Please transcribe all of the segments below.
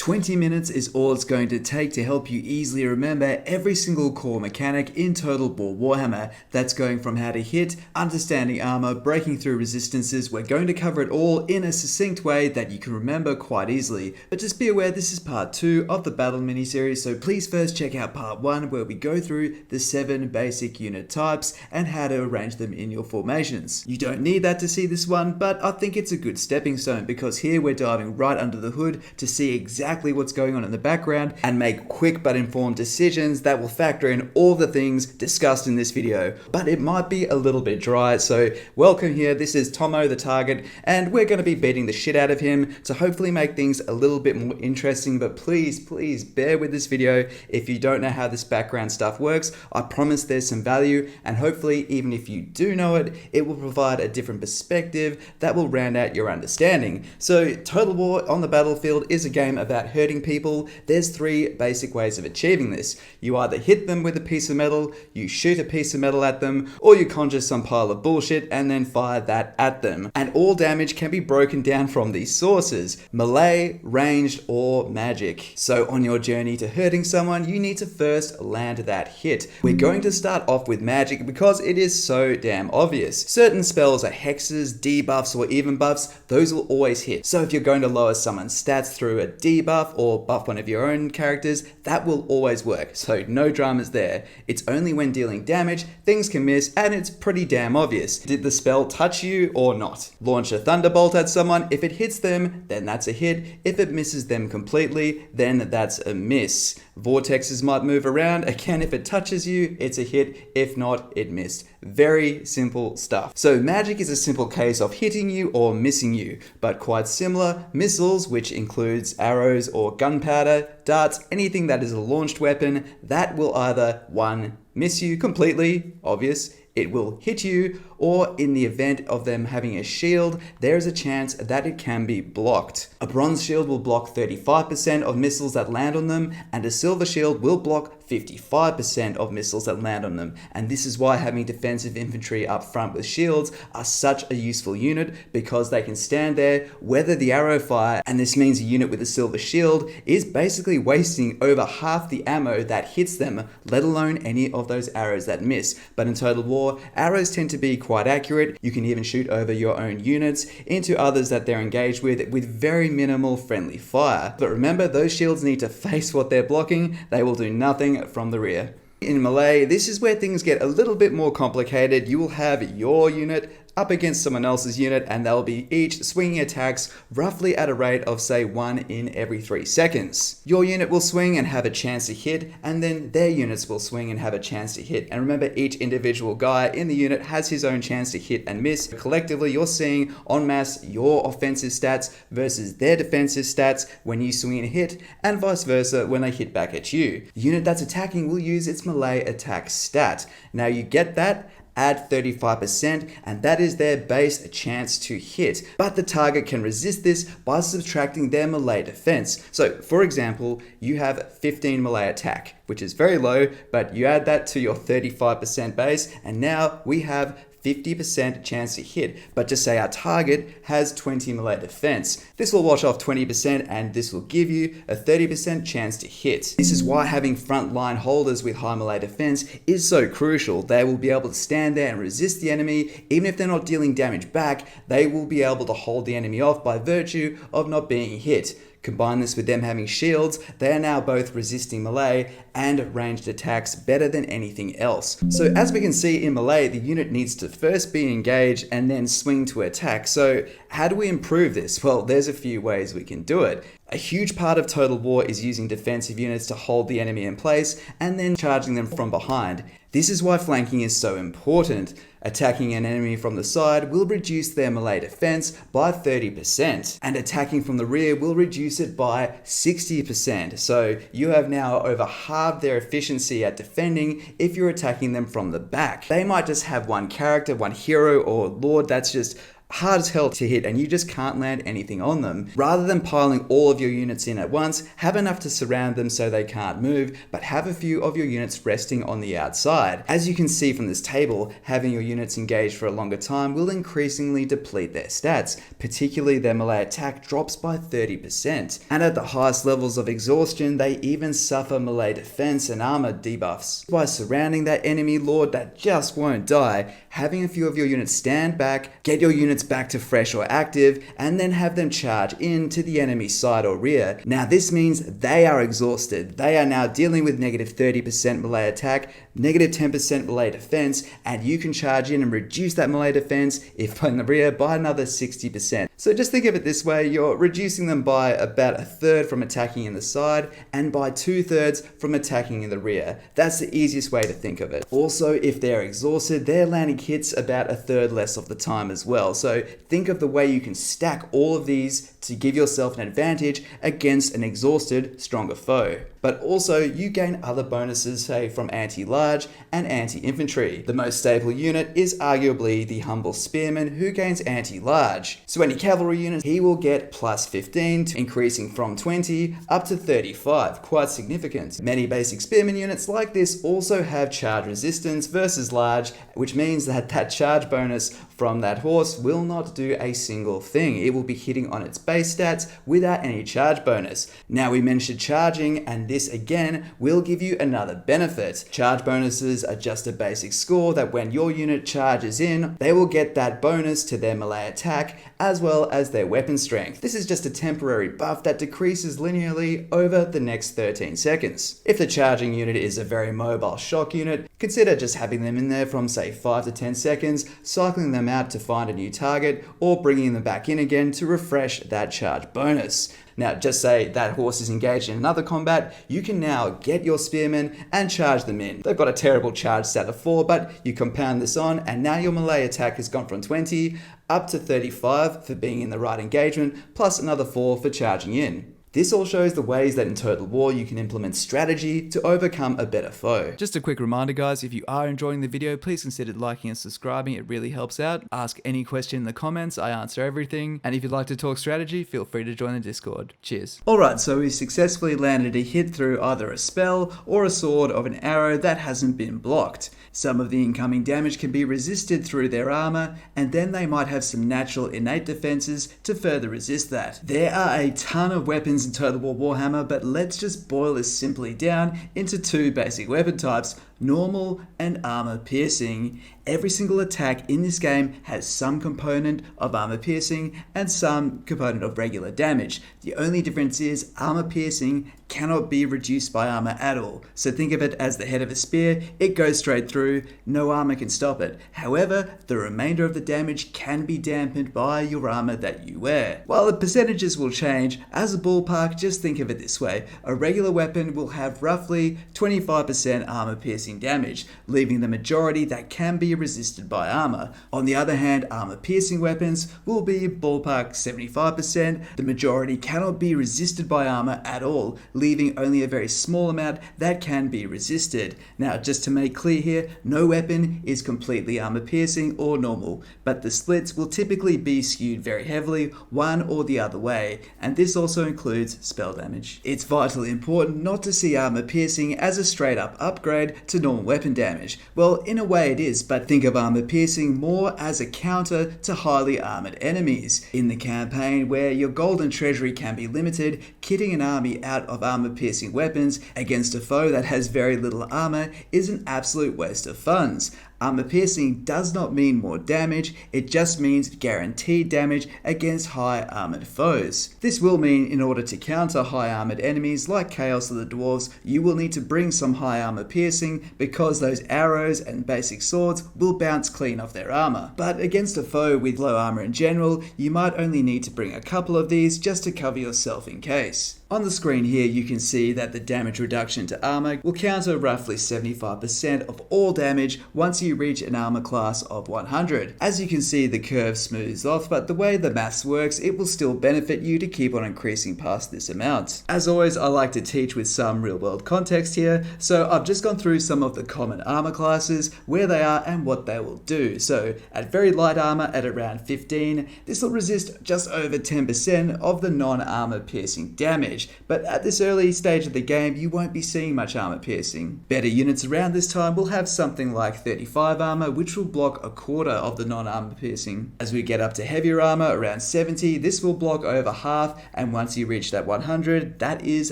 20 minutes is all it's going to take to help you easily remember every single core mechanic in Total War Warhammer. That's going from how to hit, understanding armor, breaking through resistances. We're going to cover it all in a succinct way that you can remember quite easily. But just be aware this is part 2 of the battle mini-series, so please first check out part 1 where we go through the 7 basic unit types and how to arrange them in your formations. You don't need that to see this one, but I think it's a good stepping stone because here we're diving right under the hood to see exactly what's going on in the background and make quick but informed decisions that will factor in all the things discussed in this video. But it might be a little bit dry, so welcome here. This is Tomo the target, and we're going to be beating the shit out of him to hopefully make things a little bit more interesting. But please bear with this video if you don't know how this background stuff works. I promise there's some value, and hopefully even if you do know it, it will provide a different perspective that will round out your understanding. So Total War on the battlefield is a game about hurting people. There's 3 basic ways of achieving this. You either hit them with a piece of metal, you shoot a piece of metal at them, or you conjure some pile of bullshit and then fire that at them. And all damage can be broken down from these sources: melee, ranged, or magic. So on your journey to hurting someone, you need to first land that hit. We're going to start off with magic because it is so damn obvious. Certain spells are hexes, debuffs, or even buffs. Those will always hit. So if you're going to lower someone's stats through a debuff or buff one of your own characters, that will always work. So no dramas there. It's only when dealing damage, things can miss, and it's pretty damn obvious. Did the spell touch you or not? Launch a thunderbolt at someone. If it hits them, then that's a hit. If it misses them completely, then that's a miss. Vortexes might move around. Again, if it touches you, it's a hit. If not, it missed. Very simple stuff. So magic is a simple case of hitting you or missing you, but quite similar, missiles, which includes arrows or gunpowder, darts, anything that is a launched weapon, that will either 1. Miss you completely, obvious, it will hit you, or in the event of them having a shield, there is a chance that it can be blocked. A bronze shield will block 35% of missiles that land on them, and a silver shield will block 55% of missiles that land on them. And this is why having defensive infantry up front with shields are such a useful unit, because they can stand there, weather the arrow fire, and this means a unit with a silver shield is basically wasting over half the ammo that hits them, let alone any of those arrows that miss. But in Total War, arrows tend to be quite accurate. You can even shoot over your own units into others that they're engaged with very minimal friendly fire. But remember, those shields need to face what they're blocking. They will do nothing from the rear. In melee, this is where things get a little bit more complicated. You will have your unit up against someone else's unit, and they'll be each swinging attacks roughly at a rate of say 1 in every 3 seconds. Your unit will swing and have a chance to hit, and then their units will swing and have a chance to hit. And remember, each individual guy in the unit has his own chance to hit and miss. Collectively, you're seeing en masse your offensive stats versus their defensive stats when you swing and hit, and vice versa when they hit back at you. The unit that's attacking will use its melee attack stat. Now you get that? Add 35%, and that is their base chance to hit. But the target can resist this by subtracting their melee defense. So for example, you have 15 melee attack, which is very low, but you add that to your 35% base, and now we have 50% chance to hit. But just say our target has 20 melee defense. This will wash off 20%, and this will give you a 30% chance to hit. This is why having frontline holders with high melee defense is so crucial. They will be able to stand there and resist the enemy. Even if they're not dealing damage back, they will be able to hold the enemy off by virtue of not being hit. Combine this with them having shields, they are now both resisting melee and ranged attacks better than anything else. So as we can see in melee, the unit needs to first be engaged and then swing to attack. So how do we improve this? Well, there's a few ways we can do it. A huge part of Total War is using defensive units to hold the enemy in place and then charging them from behind. This is why flanking is so important. Attacking an enemy from the side will reduce their melee defense by 30%, and attacking from the rear will reduce it by 60%. So you have now over halved their efficiency at defending if you're attacking them from the back. They might just have one character, one hero or lord that's just hard as hell to hit and you just can't land anything on them. Rather than piling all of your units in at once, have enough to surround them so they can't move, but have a few of your units resting on the outside. As you can see from this table, having your units engaged for a longer time will increasingly deplete their stats, particularly their melee attack drops by 30%. And at the highest levels of exhaustion, they even suffer melee defense and armor debuffs. By surrounding that enemy lord that just won't die, having a few of your units stand back, get your units back to fresh or active, and then have them charge in to the enemy side or rear. Now this means they are exhausted. They are now dealing with negative 30% melee attack, negative 10% melee defense, and you can charge in and reduce that melee defense if in the rear by another 60%. So just think of it this way, you're reducing them by about a third from attacking in the side and by 2/3 from attacking in the rear. That's the easiest way to think of it. Also, if they're exhausted, they're landing hits about a third less of the time as well. So think of the way you can stack all of these to give yourself an advantage against an exhausted, stronger foe. But also, you gain other bonuses, say from Anti-Large and Anti-Infantry. The most stable unit is arguably the Humble Spearman, who gains Anti-Large. So any cavalry unit, he will get plus 15, increasing from 20 up to 35, quite significant. Many basic Spearman units like this also have charge resistance versus large, which means that that charge bonus from that horse will not do a single thing. It will be hitting on its base stats without any charge bonus. Now we mentioned charging, and this again will give you another benefit. Charge bonuses are just a basic score that when your unit charges in, they will get that bonus to their melee attack as well as their weapon strength. This is just a temporary buff that decreases linearly over the next 13 seconds. If the charging unit is a very mobile shock unit, consider just having them in there from say 5 to 10 seconds, cycling them out to find a new target, or bringing them back in again to refresh that charge bonus. Now, just say that horse is engaged in another combat, you can now get your spearmen and charge them in. They've got a terrible charge stat of 4, but you compound this on, and now your melee attack has gone from 20 up to 35 for being in the right engagement, plus another 4 for charging in. This all shows the ways that in Total War you can implement strategy to overcome a better foe. Just a quick reminder guys, if you are enjoying the video, please consider liking and subscribing, it really helps out. Ask any question in the comments, I answer everything. And if you'd like to talk strategy, feel free to join the Discord. Cheers. Alright, so we successfully landed a hit through either a spell or a sword of an arrow that hasn't been blocked. Some of the incoming damage can be resisted through their armor, and then they might have some natural innate defenses to further resist that. There are a ton of weapons in Total War Warhammer, but let's just boil this simply down into two basic weapon types, normal and armor piercing. Every single attack in this game has some component of armor piercing and some component of regular damage. The only difference is armor piercing cannot be reduced by armor at all. So think of it as the head of a spear, it goes straight through, no armor can stop it. However, the remainder of the damage can be dampened by your armor that you wear. While the percentages will change, as a ballpark, just think of it this way. A regular weapon will have roughly 25% armor piercing damage, leaving the majority that can be resisted by armor. On the other hand, armor piercing weapons will be ballpark 75%. The majority cannot be resisted by armor at all, leaving only a very small amount that can be resisted. Now, just to make clear here, no weapon is completely armor piercing or normal, but the splits will typically be skewed very heavily one or the other way, and this also includes spell damage. It's vitally important not to see armor piercing as a straight up upgrade to normal weapon damage. Well, in a way it is, but think of armor piercing more as a counter to highly armored enemies. In the campaign where your golden treasury can be limited, kitting an army out of armor piercing weapons against a foe that has very little armor is an absolute waste of funds. Armor piercing does not mean more damage, it just means guaranteed damage against high armored foes. This will mean in order to counter high armored enemies like Calcs or the dwarves, you will need to bring some high armor piercing because those arrows and basic swords will bounce clean off their armor. But against a foe with low armor in general, you might only need to bring a couple of these just to cover yourself in case. On the screen here you can see that the damage reduction to armor will counter roughly 75% of all damage once you you reach an armor class of 100. As you can see, the curve smooths off, but the way the maths works, it will still benefit you to keep on increasing past this amount. As always, I like to teach with some real world context here, so I've just gone through some of the common armor classes, where they are and what they will do. So at very light armor at around 15, this will resist just over 10% of the non-armor piercing damage, but at this early stage of the game you won't be seeing much armor piercing. Better units around this time will have something like 35 armor, which will block a quarter of the non-armor piercing. As we get up to heavier armor around 70, this will block over half, and once you reach that 100, that is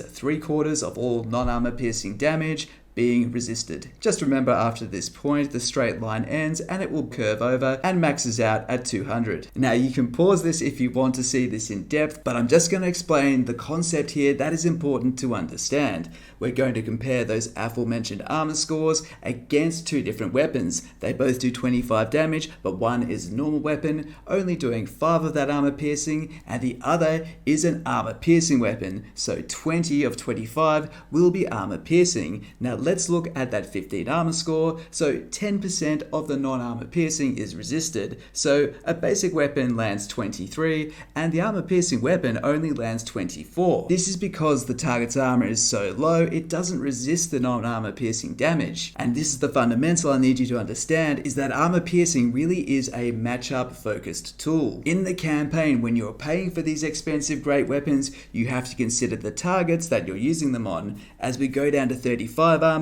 3/4 of all non-armor piercing damage being resisted. Just remember, after this point the straight line ends and it will curve over and maxes out at 200. Now you can pause this if you want to see this in depth, but I'm just going to explain the concept here that is important to understand. We're going to compare those aforementioned armor scores against two different weapons. They both do 25 damage, but one is a normal weapon, only doing 5 of that armor piercing, and the other is an armor piercing weapon, so 20 of 25 will be armor piercing. Now let's look at that 15 armor score. So 10% of the non-armor piercing is resisted. So a basic weapon lands 23 and the armor piercing weapon only lands 24. This is because the target's armor is so low, it doesn't resist the non-armor piercing damage. And this is the fundamental I need you to understand, is that armor piercing really is a matchup focused tool. In the campaign, when you're paying for these expensive great weapons, you have to consider the targets that you're using them on. As we go down to 35 armor,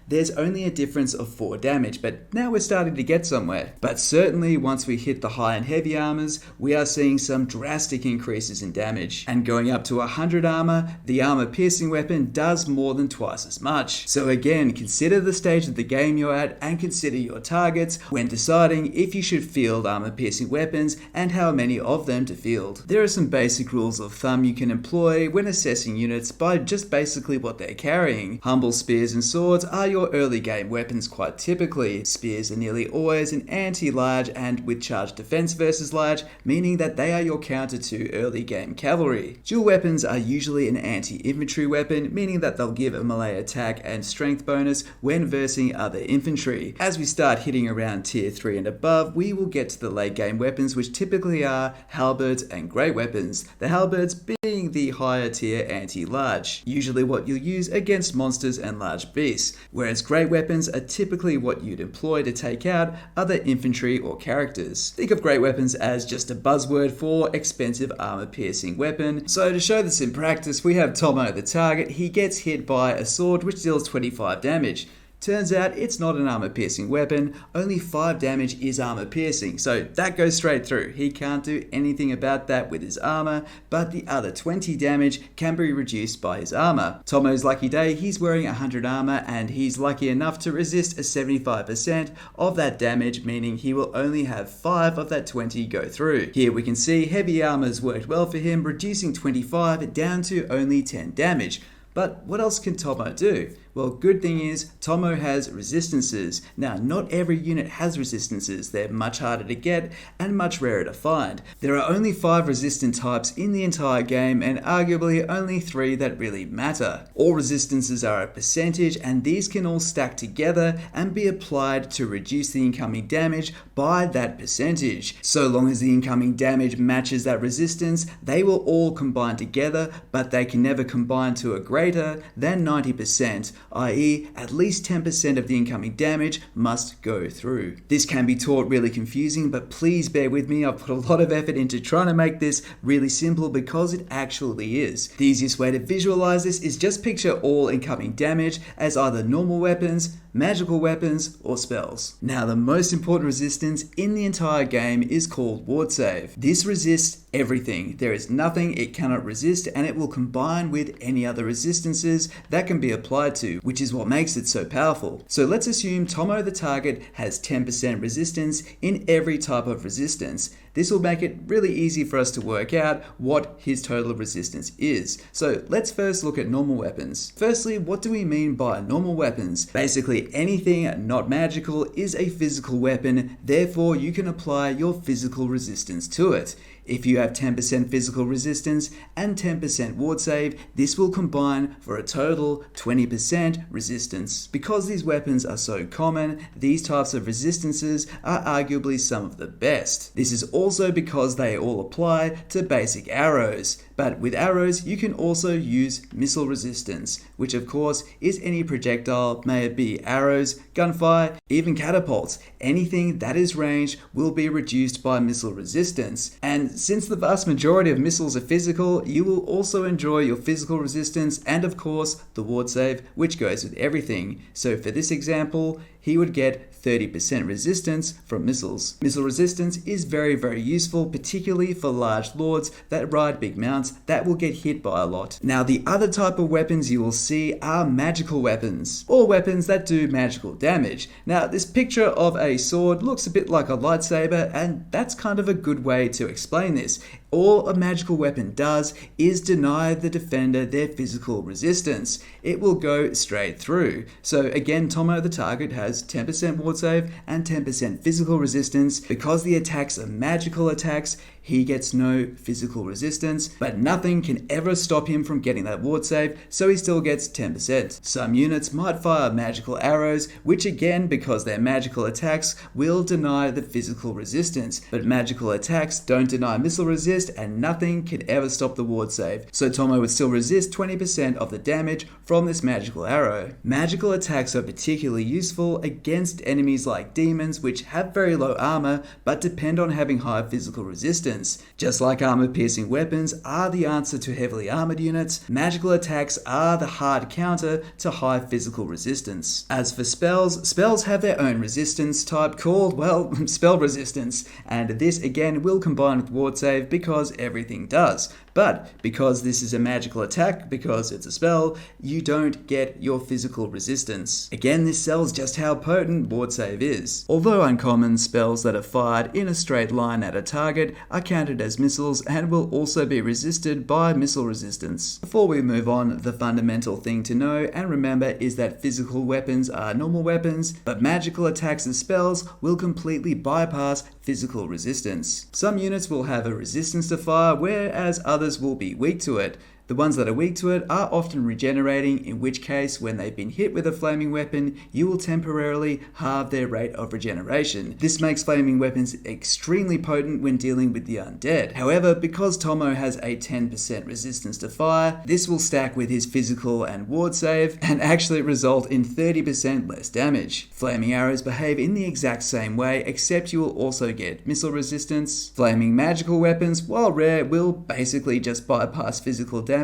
there's only a difference of 4 damage, but now we're starting to get somewhere. But certainly once we hit the high and heavy armors, we are seeing some drastic increases in damage. And going up to 100 armor, the armor piercing weapon does more than twice as much. So again, consider the stage of the game you're at and consider your targets when deciding if you should field armor piercing weapons and how many of them to field. There are some basic rules of thumb you can employ when assessing units by just basically what they're carrying. Humble spears and swords are your early game weapons quite typically. Spears are nearly always an anti-large and with charged defense versus large, meaning that they are your counter to early game cavalry. Dual weapons are usually an anti-infantry weapon, meaning that they'll give a melee attack and strength bonus when versing other infantry. As we start hitting around tier 3 and above, we will get to the late game weapons, which typically are halberds and great weapons. The halberds being the higher tier anti-large, usually what you'll use against monsters and large beasts, whereas great weapons are typically what you'd employ to take out other infantry or characters. Think of great weapons as just a buzzword for expensive armor piercing weapon. So to show this in practice, we have Tomo the target. He gets hit by a sword which deals 25 damage. Turns out it's not an armor piercing weapon, only 5 damage is armor piercing, so that goes straight through. He can't do anything about that with his armor, but the other 20 damage can be reduced by his armor. Tomo's lucky day, he's wearing 100 armor and he's lucky enough to resist a 75% of that damage, meaning he will only have 5 of that 20 go through. Here we can see heavy armor's worked well for him, reducing 25 down to only 10 damage. But what else can Tomo do? Well, good thing is, Tomo has resistances. Now, not every unit has resistances. They're much harder to get and much rarer to find. There are only 5 resistant types in the entire game and arguably only 3 that really matter. All resistances are a percentage and these can all stack together and be applied to reduce the incoming damage by that percentage. So long as the incoming damage matches that resistance, they will all combine together, but they can never combine to a greater than 90%. i.e. at least 10% of the incoming damage must go through. This can be taught really confusing, but please bear with me. I've put a lot of effort into trying to make this really simple because it actually is. The easiest way to visualize this is just picture all incoming damage as either normal weapons, magical weapons, or spells. Now, the most important resistance in the entire game is called War Save. This resists everything. There is nothing it cannot resist, and it will combine with any other resistances that can be applied to, which is what makes it so powerful. So let's assume Tomo the target has 10% resistance in every type of resistance. This will make it really easy for us to work out what his total resistance is. So let's first look at normal weapons. Firstly, what do we mean by normal weapons? Basically anything not magical is a physical weapon, therefore you can apply your physical resistance to it. If you have 10% physical resistance and 10% ward save, this will combine for a total 20% resistance. Because these weapons are so common, these types of resistances are arguably some of the best. This is also because they all apply to basic arrows. But with arrows, you can also use missile resistance, which of course is any projectile, may it be arrows, gunfire, even catapults. Anything that is ranged will be reduced by missile resistance. And since the vast majority of missiles are physical, you will also enjoy your physical resistance and of course the ward save, which goes with everything. So for this example, he would get 30% resistance from missiles. Missile resistance is very useful, particularly for large lords that ride big mounts that will get hit by a lot. Now the other type of weapons you will see are magical weapons, or weapons that do magical damage. Now this picture of a sword looks a bit like a lightsaber, and that's kind of a good way to explain this. All a magical weapon does is deny the defender their physical resistance. It will go straight through. So again, Tomo the target has 10% ward save and 10% physical resistance. Because the attacks are magical attacks, he gets no physical resistance, but nothing can ever stop him from getting that ward save, so he still gets 10%. Some units might fire magical arrows, which again, because they're magical attacks, will deny the physical resistance, but magical attacks don't deny missile resist, and nothing can ever stop the ward save. So Tomo would still resist 20% of the damage from this magical arrow. Magical attacks are particularly useful against enemies like demons, which have very low armor, but depend on having high physical resistance. Just like armor-piercing weapons are the answer to heavily armored units, magical attacks are the hard counter to high physical resistance. As for spells have their own resistance type called, well, spell resistance, and this again will combine with ward save because everything does. But because this is a magical attack, because it's a spell, you don't get your physical resistance. Again, this sells just how potent ward save is. Although uncommon, spells that are fired in a straight line at a target are counted as missiles and will also be resisted by missile resistance. Before we move on, the fundamental thing to know and remember is that physical weapons are normal weapons, but magical attacks and spells will completely bypass physical resistance. Some units will have a resistance to fire, whereas others will be weak to it. The ones that are weak to it are often regenerating, in which case when they've been hit with a flaming weapon, you will temporarily halve their rate of regeneration. This makes flaming weapons extremely potent when dealing with the undead. However, because Tomo has a 10% resistance to fire, this will stack with his physical and ward save and actually result in 30% less damage. Flaming arrows behave in the exact same way, except you will also get missile resistance. Flaming magical weapons, while rare, will basically just bypass physical damage,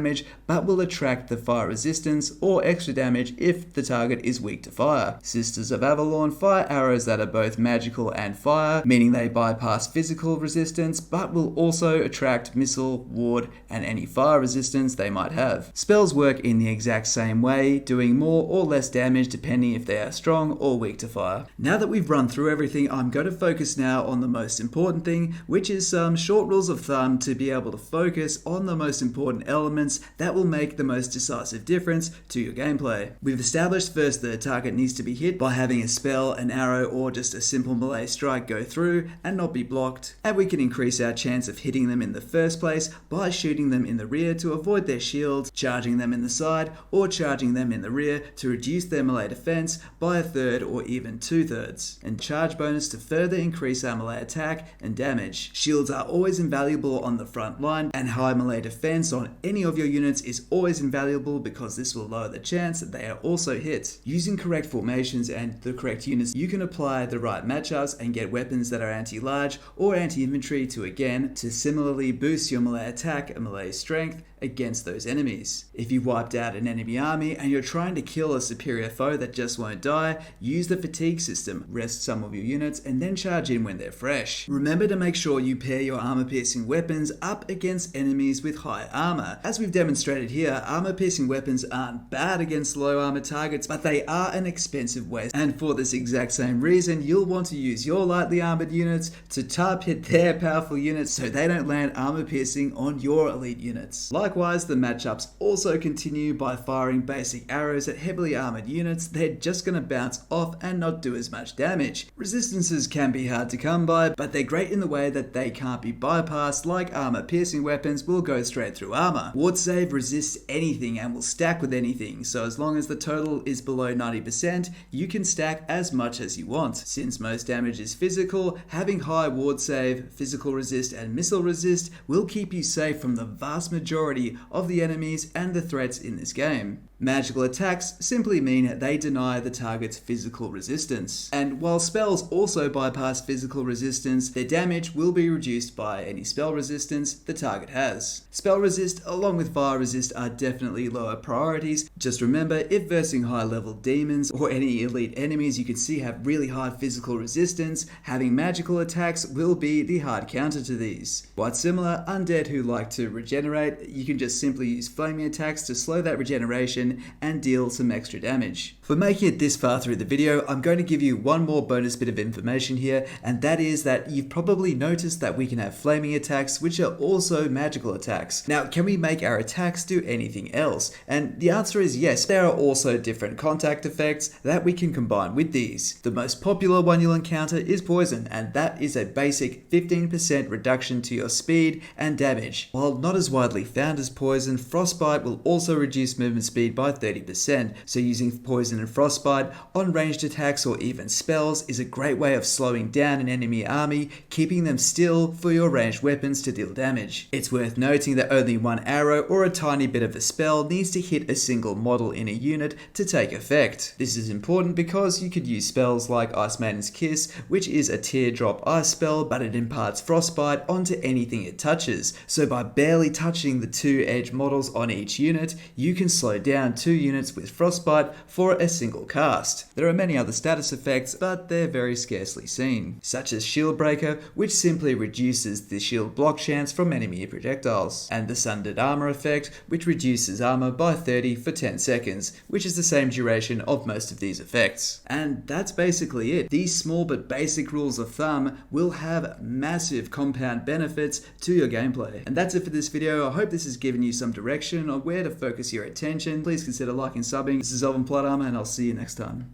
but will attract the fire resistance or extra damage if the target is weak to fire. Sisters of Avalon fire arrows that are both magical and fire, meaning they bypass physical resistance, but will also attract missile, ward, and any fire resistance they might have. Spells work in the exact same way, doing more or less damage depending if they are strong or weak to fire. Now that we've run through everything, I'm going to focus now on the most important thing, which is some short rules of thumb to be able to focus on the most important elements that will make the most decisive difference to your gameplay. We've established first the target needs to be hit by having a spell, an arrow, or just a simple melee strike go through and not be blocked, and we can increase our chance of hitting them in the first place by shooting them in the rear to avoid their shields, charging them in the side, or charging them in the rear to reduce their melee defense by a third or even 2/3, and charge bonus to further increase our melee attack and damage. Shields are always invaluable on the front line, and high melee defense on any of your units is always invaluable because this will lower the chance that they are also hit. Using correct formations and the correct units, you can apply the right matchups and get weapons that are anti-large or anti-infantry to similarly boost your melee attack and melee strength against those enemies. If you've wiped out an enemy army and you're trying to kill a superior foe that just won't die, use the fatigue system. Rest some of your units and then charge in when they're fresh. Remember to make sure you pair your armor piercing weapons up against enemies with high armor. As we've demonstrated here, armor-piercing weapons aren't bad against low armor targets, but they are an expensive waste. And for this exact same reason, you'll want to use your lightly armored units to tarp hit their powerful units so they don't land armor-piercing on your elite units. Likewise, the matchups also continue by firing basic arrows at heavily armored units. They're just going to bounce off and not do as much damage. Resistances can be hard to come by, but they're great in the way that they can't be bypassed, like armor-piercing weapons will go straight through armor. War Save resists anything and will stack with anything, so as long as the total is below 90%, you can stack as much as you want. Since most damage is physical, having high ward save, physical resist, and missile resist will keep you safe from the vast majority of the enemies and the threats in this game. Magical attacks simply mean they deny the target's physical resistance. And while spells also bypass physical resistance, their damage will be reduced by any spell resistance the target has. Spell resist along with fire resist are definitely lower priorities. Just remember, if versing high level demons or any elite enemies you can see have really high physical resistance, having magical attacks will be the hard counter to these. Quite similar, undead who like to regenerate, you can just simply use flaming attacks to slow that regeneration and deal some extra damage. For making it this far through the video, I'm going to give you one more bonus bit of information here, and that is that you've probably noticed that we can have flaming attacks which are also magical attacks. Now, can we make our attacks do anything else? And the answer is yes. There are also different contact effects that we can combine with these. The most popular one you'll encounter is poison, and that is a basic 15% reduction to your speed and damage. While not as widely found as poison, frostbite will also reduce movement speed by 30%, so using poison and frostbite on ranged attacks or even spells is a great way of slowing down an enemy army, keeping them still for your ranged weapons to deal damage. It's worth noting that only one arrow or a tiny bit of a spell needs to hit a single model in a unit to take effect. This is important because you could use spells like Ice Maiden's Kiss, which is a teardrop ice spell, but it imparts frostbite onto anything it touches. So by barely touching the two edge models on each unit, you can slow down 2 units with frostbite for a single cast. There are many other status effects, but they're very scarcely seen, such as Shield Breaker, which simply reduces the shield block chance from enemy projectiles, and the Sundered Armor effect, which reduces armor by 30 for 10 seconds, which is the same duration of most of these effects. And that's basically it. These small but basic rules of thumb will have massive compound benefits to your gameplay. And that's it for this video. I hope this has given you some direction on where to focus your attention. Please consider liking and subbing. This is Elven Plot Armor, and I'll see you next time.